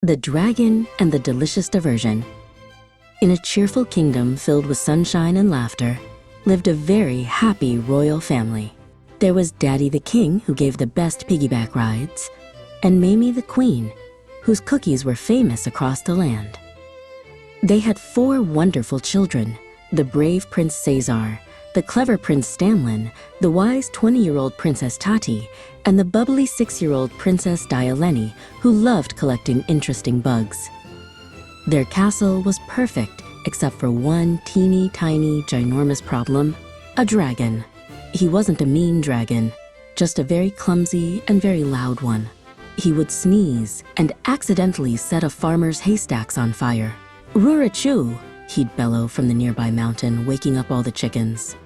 The Dragon and the Delicious Diversion. In a cheerful kingdom filled with sunshine and laughter, lived a very happy royal family. There was Daddy the King, who gave the best piggyback rides, and Mamie the Queen, whose cookies were famous across the land. They had 4 wonderful children: the brave Prince Cesar, the clever Prince Stanlin, the wise 20-year-old Princess Tati, and the bubbly 6-year-old Princess Dialeni, who loved collecting interesting bugs. Their castle was perfect, except for one teeny tiny ginormous problem: a dragon. He wasn't a mean dragon, just a very clumsy and very loud one. He would sneeze and accidentally set a farmer's haystacks on fire. "Rurachoo!" he'd bellow from the nearby mountain, waking up all the chickens.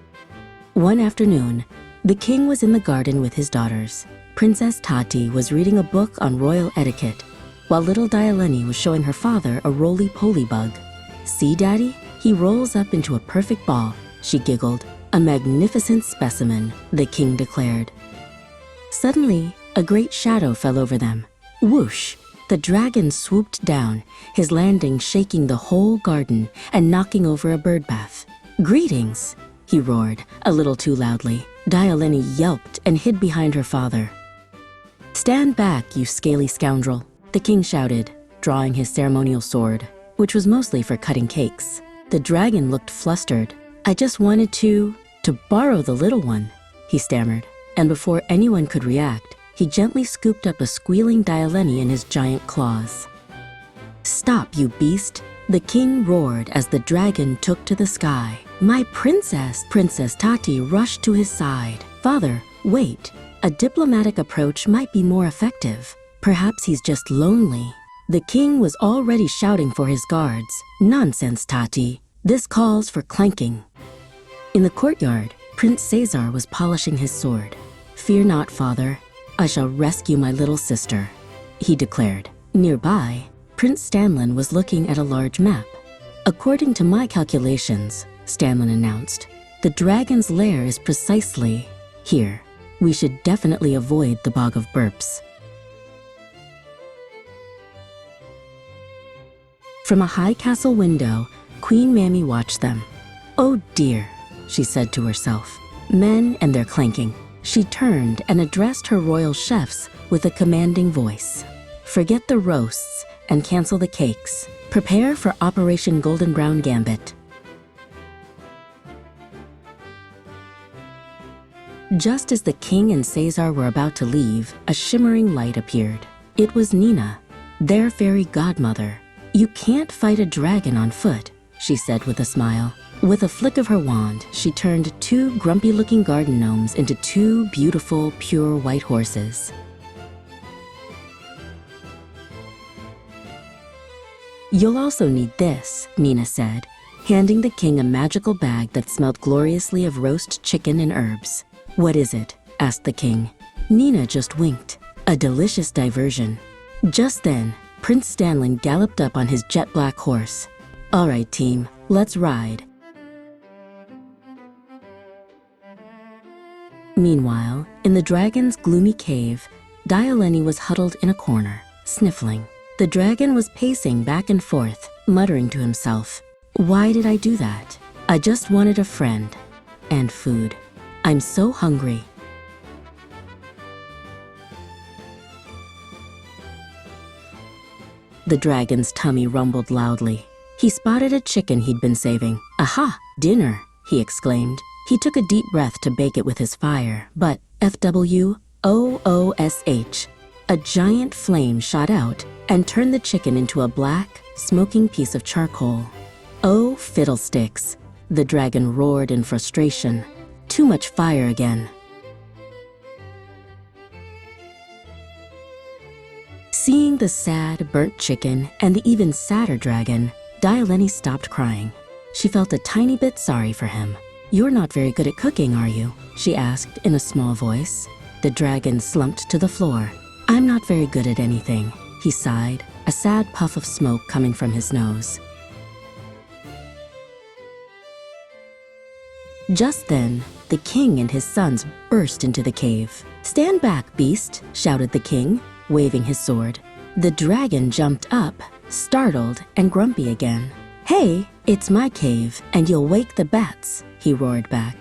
One afternoon, the king was in the garden with his daughters. Princess Tati was reading a book on royal etiquette, while little Dialeni was showing her father a roly-poly bug. "See, Daddy? He rolls up into a perfect ball," she giggled. "A magnificent specimen," the king declared. Suddenly, a great shadow fell over them. Whoosh! The dragon swooped down, his landing shaking the whole garden and knocking over a bird bath. "Greetings!" he roared, a little too loudly. Dialeni yelped and hid behind her father. "Stand back, you scaly scoundrel," the king shouted, drawing his ceremonial sword, which was mostly for cutting cakes. The dragon looked flustered. "I just wanted to borrow the little one," he stammered, and before anyone could react, he gently scooped up a squealing Dialeni in his giant claws. "Stop, you beast!" the king roared as the dragon took to the sky. "My princess!" Princess Tati rushed to his side. "Father, wait. A diplomatic approach might be more effective. Perhaps he's just lonely." The king was already shouting for his guards. "Nonsense, Tati. This calls for clanking." In the courtyard, Prince Cesar was polishing his sword. "Fear not, father. I shall rescue my little sister," he declared. Nearby, Prince Stanlin was looking at a large map. "According to my calculations," Stanlin announced, "the dragon's lair is precisely here. We should definitely avoid the bog of burps." From a high castle window, Queen Mammy watched them. "Oh dear," she said to herself. "Men and their clanking." She turned and addressed her royal chefs with a commanding voice. "Forget the roasts and cancel the cakes. Prepare for Operation Golden Brown Gambit." Just as the king and Cesar were about to leave, a shimmering light appeared. It was Nina, their fairy godmother. "You can't fight a dragon on foot," she said with a smile. With a flick of her wand, she turned 2 grumpy-looking garden gnomes into 2 beautiful, pure white horses. "You'll also need this," Nina said, handing the king a magical bag that smelled gloriously of roast chicken and herbs. "What is it?" asked the king. Nina just winked. "A delicious diversion." Just then, Prince Stanlin galloped up on his jet-black horse. "All right, team, let's ride." Meanwhile, in the dragon's gloomy cave, Dialeni was huddled in a corner, sniffling. The dragon was pacing back and forth, muttering to himself. "Why did I do that? I just wanted a friend. And food. I'm so hungry." The dragon's tummy rumbled loudly. He spotted a chicken he'd been saving. "Aha! Dinner!" he exclaimed. He took a deep breath to bake it with his fire, but FWOOSH, a giant flame shot out and turned the chicken into a black, smoking piece of charcoal. "Oh, fiddlesticks!" the dragon roared in frustration. "Too much fire again." Seeing the sad, burnt chicken and the even sadder dragon, Dialeni stopped crying. She felt a tiny bit sorry for him. "You're not very good at cooking, are you?" she asked in a small voice. The dragon slumped to the floor. "I'm not very good at anything," he sighed, a sad puff of smoke coming from his nose. Just then, the king and his sons burst into the cave. "Stand back, beast," shouted the king, waving his sword. The dragon jumped up, startled and grumpy again. "Hey, it's my cave, and you'll wake the bats," he roared back.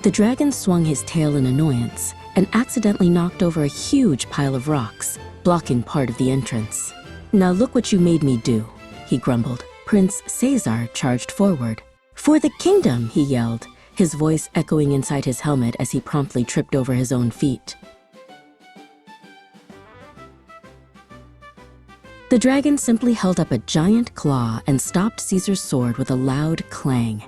The dragon swung his tail in annoyance and accidentally knocked over a huge pile of rocks, blocking part of the entrance. "Now look what you made me do," he grumbled. Prince Caesar charged forward. "For the kingdom," he yelled, his voice echoing inside his helmet as he promptly tripped over his own feet. The dragon simply held up a giant claw and stopped Caesar's sword with a loud clang.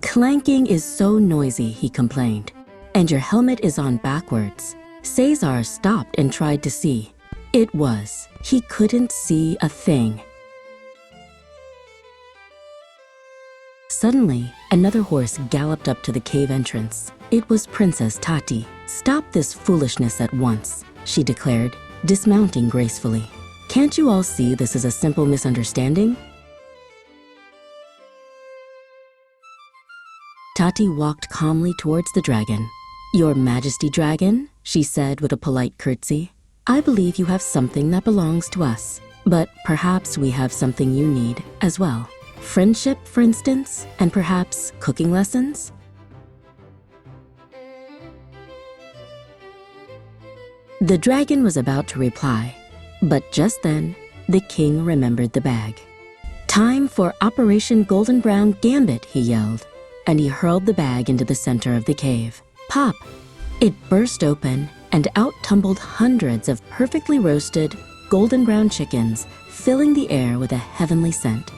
"Clanking is so noisy," he complained. "And your helmet is on backwards." Caesar stopped and tried to see. It was. He couldn't see a thing. Suddenly, another horse galloped up to the cave entrance. It was Princess Tati. "Stop this foolishness at once," she declared, dismounting gracefully. "Can't you all see this is a simple misunderstanding?" Tati walked calmly towards the dragon. "Your Majesty, dragon," she said with a polite curtsy, "I believe you have something that belongs to us, but perhaps we have something you need as well. Friendship, for instance, and perhaps cooking lessons?" The dragon was about to reply, but just then, the king remembered the bag. "Time for Operation Golden Brown Gambit," he yelled, and he hurled the bag into the center of the cave. Pop! It burst open, and out tumbled hundreds of perfectly roasted, golden brown chickens, filling the air with a heavenly scent.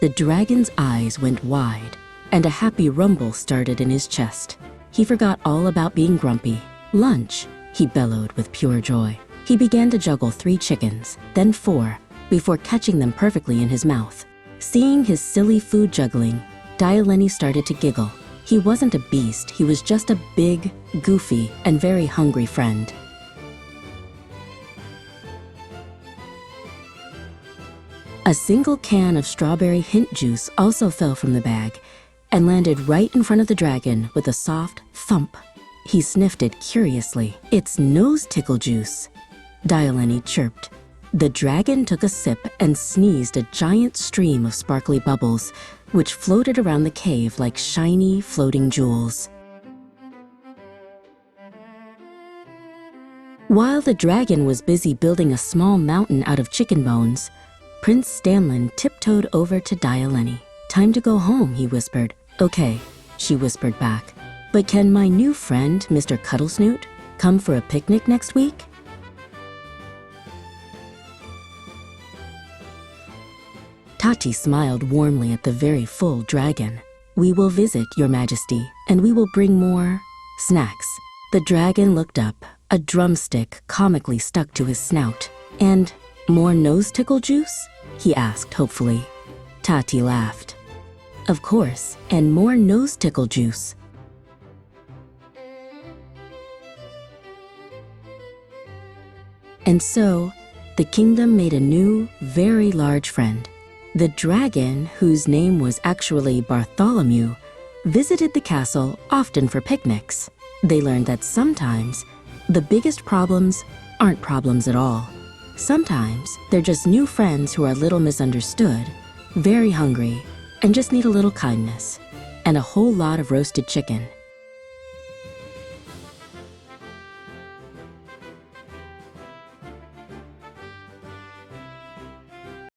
The dragon's eyes went wide, and a happy rumble started in his chest. He forgot all about being grumpy. "Lunch!" he bellowed with pure joy. He began to juggle 3 chickens, then 4, before catching them perfectly in his mouth. Seeing his silly food juggling, Dialeni started to giggle. He wasn't a beast, he was just a big, goofy, and very hungry friend. A single can of strawberry hint juice also fell from the bag and landed right in front of the dragon with a soft thump. He sniffed it curiously. "It's nose tickle juice," Dialeni chirped. The dragon took a sip and sneezed a giant stream of sparkly bubbles, which floated around the cave like shiny, floating jewels. While the dragon was busy building a small mountain out of chicken bones, Prince Stanlin tiptoed over to Dialeni. "Time to go home," he whispered. "Okay," she whispered back. "But can my new friend, Mr. Cuddlesnoot, come for a picnic next week?" Tati smiled warmly at the very full dragon. "We will visit, Your Majesty, and we will bring more snacks." The dragon looked up, a drumstick comically stuck to his snout. "And more nose tickle juice?" he asked hopefully. Tati laughed. "Of course, and more nose tickle juice." And so, the kingdom made a new, very large friend. The dragon, whose name was actually Bartholomew, visited the castle often for picnics. They learned that sometimes the biggest problems aren't problems at all. Sometimes they're just new friends who are a little misunderstood, very hungry, and just need a little kindness, and a whole lot of roasted chicken.